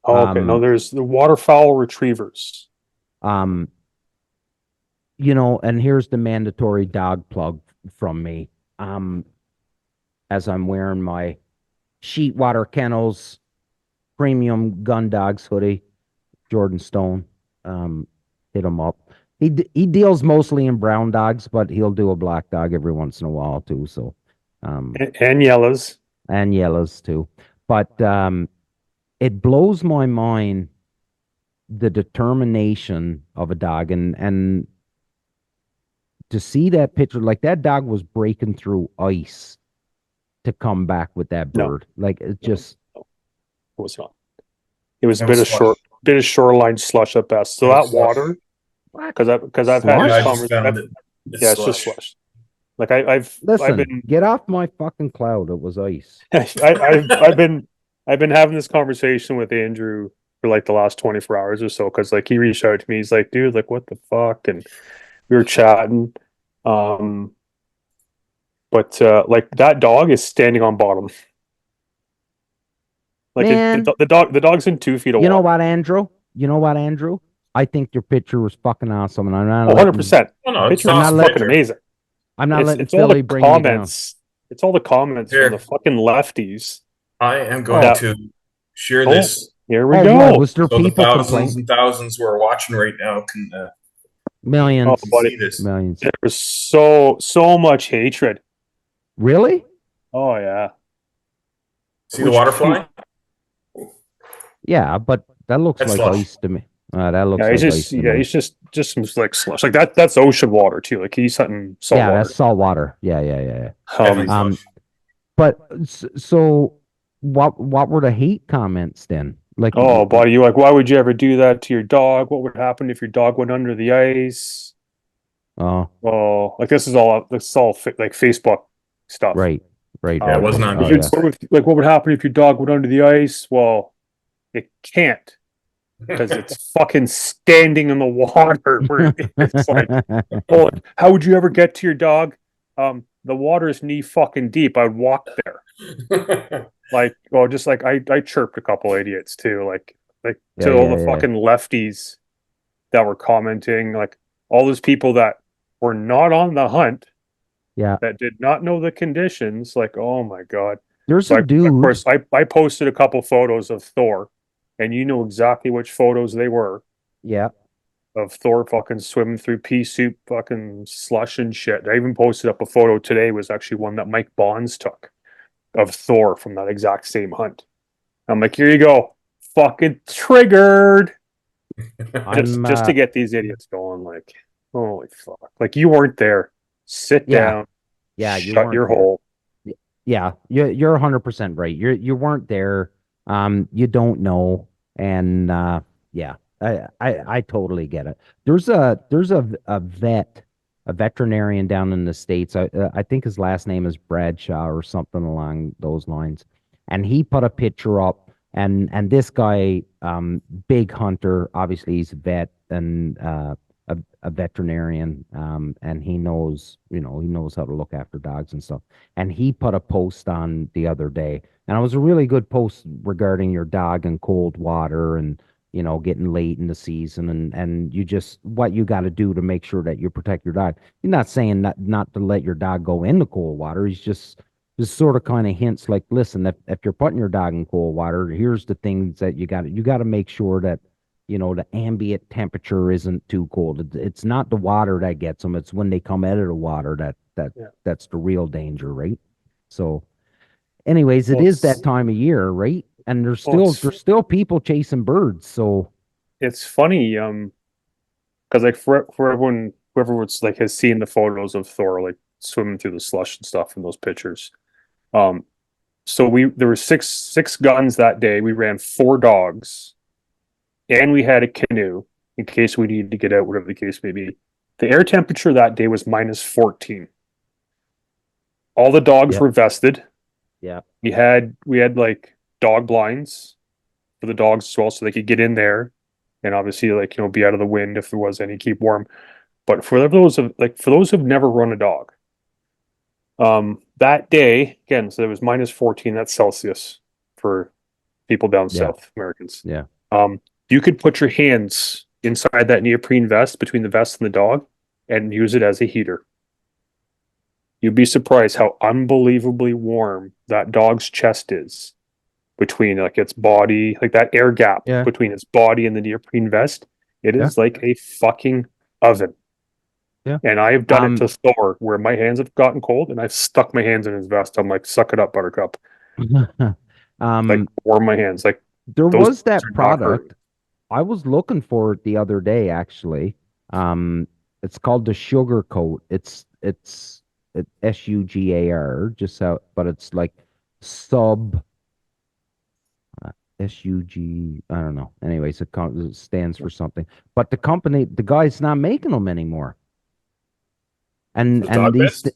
C: Oh, okay, no, there's the waterfowl retrievers.
B: Um, and here's the mandatory dog plug from me. As I'm wearing my Sheetwater Kennels premium gun dogs hoodie, Jordan Stone. hit him up. He deals mostly in brown dogs, but he'll do a black dog every once in a while too. So,
C: And yellows.
B: and yellows too. But it blows my mind the determination of a dog, and to see that picture, like that dog was breaking through ice to come back with that
C: No.
B: bird. Like it just
C: It was not. It was a
D: It
C: bit
D: was
C: of shoreline slush at best. So
D: It was
C: that water, because I've had
B: Slush?
C: this
D: I just found
C: conversation.
D: it's
C: Yeah, it's just
D: slush.
C: slush. Like I've
B: listen.
C: been
B: Get off my fucking cloud. It was ice.
C: I've been having this conversation with Andrew for like the last 24 hours or so, because like he reached out to me. He's like, dude, like what the fuck? And we were chatting. But like that dog is standing on bottom. Like
B: Man.
C: the dog's in 2 feet of
B: You know
C: water.
B: what, Andrew? You know what, Andrew? I think your picture was fucking awesome, and I'm not
C: Oh,
B: letting-
C: 100%.
D: Oh, no, it's
C: Picture is
B: awesome
C: fucking
D: picture.
C: amazing.
B: I'm not letting
C: It's all
B: Philly
C: the
B: bring you down.
C: comments. It's all the comments
D: Here.
C: from the fucking lefties.
D: I am going
C: Oh.
D: to share
C: Oh,
D: this
C: here we
B: Oh,
C: go.
B: yeah, was there
D: so the
B: people
D: thousands
B: complaining?
D: and thousands who are watching right now can
B: Millions,
C: Oh, buddy.
D: see this.
B: millions.
C: There's so much hatred.
B: Really?
C: Oh yeah.
D: See the waterfly?
B: Yeah, but that looks
D: That's
B: like
D: slush.
B: ice to me. That looks
C: Yeah,
B: like
C: he's
B: ice
C: just
B: to
C: yeah,
B: me.
C: he's just some like slush. Like that's ocean water too. Like he's hunting salt
B: Yeah,
C: water.
B: that's salt water. Yeah.
D: Heaven
C: Um,
D: slush.
B: But so, what were the hate comments then? Like,
C: oh buddy, you like, why would you ever do that to your dog? What would happen if your dog went under the ice?
B: oh,
C: Oh, like this is all like Facebook stuff.
B: right.
D: Yeah, it wasn't on
B: Oh,
D: me.
B: yeah.
C: What would happen if your dog went under the ice? Well, it can't, because it's fucking standing in the water. Where it's like, oh, how would you ever get to your dog? The water is knee fucking deep. I'd walk there. Like, well, just like I chirped a couple idiots too. Like
B: Yeah,
C: to all the
B: yeah.
C: fucking lefties that were commenting, like all those people that were not on the hunt,
B: Yeah.
C: that did not know the conditions. Like, oh my god.
B: There's
C: So
B: a dude.
C: of course, I posted a couple photos of Thor, and you know exactly which photos they were
B: Yeah.
C: of Thor fucking swimming through pea soup, fucking slush and shit. I even posted up a photo today. It was actually one that Mike Bonds took of Thor from that exact same hunt. I'm like, here you go, fucking triggered. Just to get these idiots going. Like, holy fuck! Like you weren't there. Sit
B: Yeah.
C: down.
B: Yeah, you
C: Shut
B: weren't
C: your
B: there.
C: hole.
B: Yeah, you're 100% right. You weren't there. You don't know, and yeah, I totally get it. There's a veterinarian down in the States. I think his last name is Bradshaw or something along those lines, and he put a picture up, and this guy, big hunter, obviously he's a vet and a veterinarian, and he knows how to look after dogs and stuff. And he put a post on the other day, and it was a really good post regarding your dog and cold water and getting late in the season, and you just what you got to do to make sure that you protect your dog. You're not saying not to let your dog go into cold water. He's just sort of kind of hints like, listen, if you're putting your dog in cold water, here's the things that you got to make sure that the ambient temperature isn't too cold. It's not the water that gets them. It's when they come out of the water that's the real danger, right? So, anyways, it is that time of year, right? And there's still people chasing birds. So
C: it's funny, because like for everyone, whoever was like has seen the photos of Thor like swimming through the slush and stuff in those pictures. So there were six guns that day. We ran 4 dogs. And we had a canoe in case we needed to get out, whatever the case may be. The air temperature that day was -14. All the dogs were vested.
B: Yeah.
C: We had like dog blinds for the dogs as well, so they could get in there and obviously be out of the wind if there was any, keep warm. But for those who've never run a dog, that day again, so it was -14. That's Celsius for people down south, Americans.
B: Yeah.
C: You could put your hands inside that neoprene vest between the vest and the dog and use it as a heater. You'd be surprised how unbelievably warm that dog's chest is between like its body, like that air gap between its body and the neoprene vest It is like a fucking oven.
B: Yeah.
C: And I have done it to Thor where my hands have gotten cold and I've stuck my hands in his vest. I'm like, suck it up, Buttercup. Like warm my hands. Like
B: there
C: those
B: was that
C: are not
B: product. I was looking for it the other day, actually. It's called the Sugar Coat. It's SUGAR, just how, but it's like sub SUG. I don't know. Anyways, it stands for something. But the company, the guy's not making them anymore. And
D: dog
B: these,
D: beds?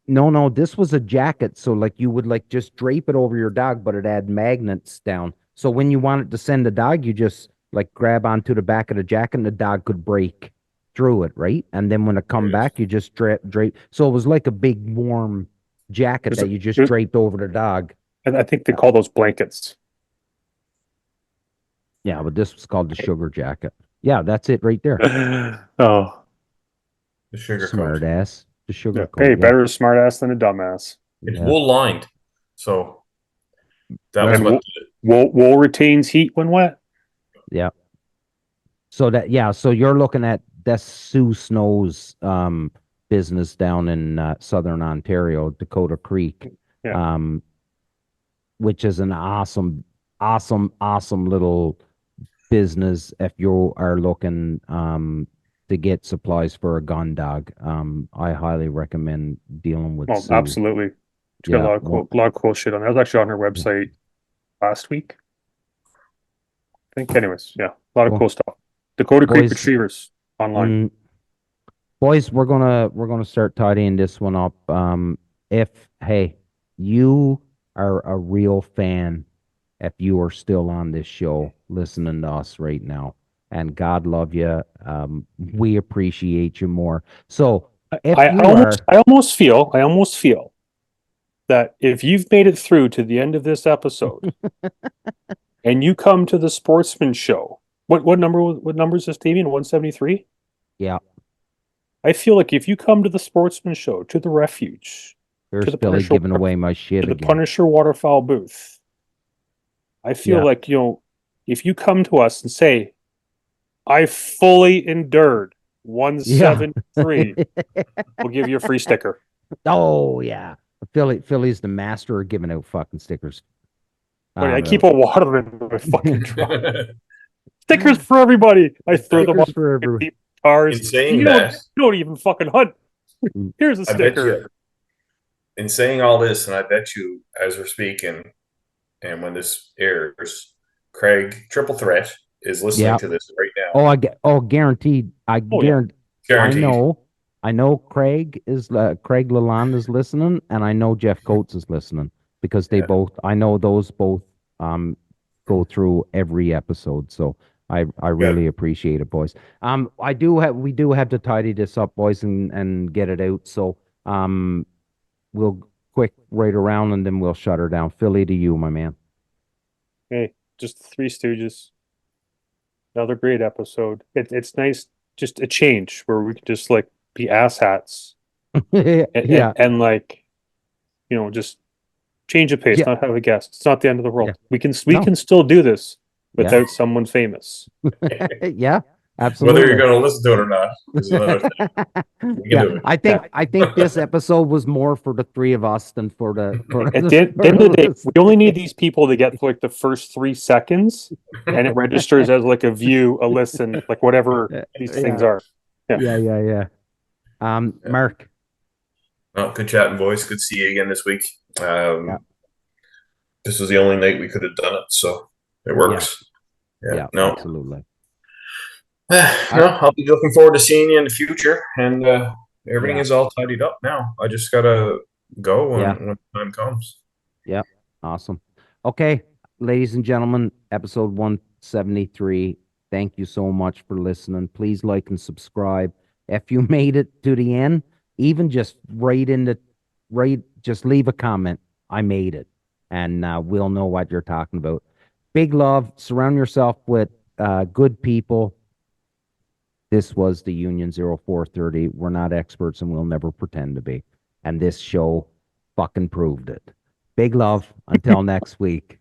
B: no, this was a jacket. So like you would like just drape it over your dog, but it had magnets down. So when you wanted to send the dog, you just like grab onto the back of the jacket and the dog could break through it, right? And then when it come back, you just drape. So it was like a big warm jacket that you just draped over the dog.
C: And I think they call those blankets.
B: Yeah, but this was called the Sugar Jacket. Yeah, that's it right there.
C: Oh,
D: The sugar
B: Smart
D: coat.
B: ass. The Sugar Coat.
C: hey,
B: Yeah.
C: better a smart ass than a dumbass.
D: It's
B: Yeah.
D: wool lined. So that was
C: And
D: what
C: wool retains heat when wet.
B: Yeah. So so you're looking at that's Sue Snow's business down in southern Ontario, Dakota Creek.
C: Yeah.
B: Which is an awesome little business if you are looking to get supplies for a gun dog. I highly recommend dealing with
C: Oh,
B: Sue.
C: absolutely. She's got a lot of cool shit on there. I was actually on her website last week. I think, anyways, yeah, a lot of cool stuff. Dakota Creek Retrievers online.
B: Boys, we're gonna start tidying this one up. If you are a real fan, if you are still on this show listening to us right now, and God love you, we appreciate you more. So
C: I almost feel that if you've made it through to the end of this episode and you come to the Sportsman Show, what number is this, Damien? 173?
B: Yeah.
C: I feel like if you come to the Sportsman Show, to the Refuge,
B: there's
C: to the
B: Billy giving away my shit
C: to the
B: again.
C: Punisher Waterfowl booth, I feel like, if you come to us and say, I fully endured 173, we'll give you a free sticker.
B: Oh yeah. Philly's the master of giving out fucking stickers.
C: I keep a water in my fucking truck. Stickers for everybody. I throw them up
B: for everybody.
C: Cars.
D: In saying
C: you don't even fucking hunt. Here's a sticker.
D: In saying all this, and I bet you, as we're speaking, and when this airs, Craig Triple Threat is listening to this right now.
B: Guaranteed. Guaranteed. I know Craig Lalonde is listening, and I know Jeff Coates is listening because they both. I know those both go through every episode. So I really appreciate it, boys. We do have to tidy this up, boys, and get it out. So we'll quick right around and then we'll shut her down. Philly, to you, my man.
C: Hey, just Three Stooges. Another great episode. It's nice, just a change where we can just like be asshats. And like, just change of pace, not have a guest. It's not the end of the world. We can still do this without someone famous.
B: Yeah, absolutely.
D: Whether you're going to listen to it or not is another thing.
B: I think this episode was more for the three of us than for the.
C: At the end of the day, we only need these people to get like the first 3 seconds, and it registers as like a view, a listen, like whatever these things are.
B: Yeah. Mark.
D: Oh, good chatting, boys. Good to see you again this week. This was the only night we could have done it, so it works.
B: Yeah, absolutely.
D: I'll be looking forward to seeing you in the future, and everything is all tidied up now. I just gotta go when the time comes.
B: Yeah, awesome. Okay, ladies and gentlemen, episode 173. Thank you so much for listening. Please like and subscribe. If you made it to the end, even just just leave a comment. I made it, and we'll know what you're talking about. Big love. Surround yourself with good people. This was the Union 0430. We're not experts, and we'll never pretend to be. And this show fucking proved it. Big love. Until next week.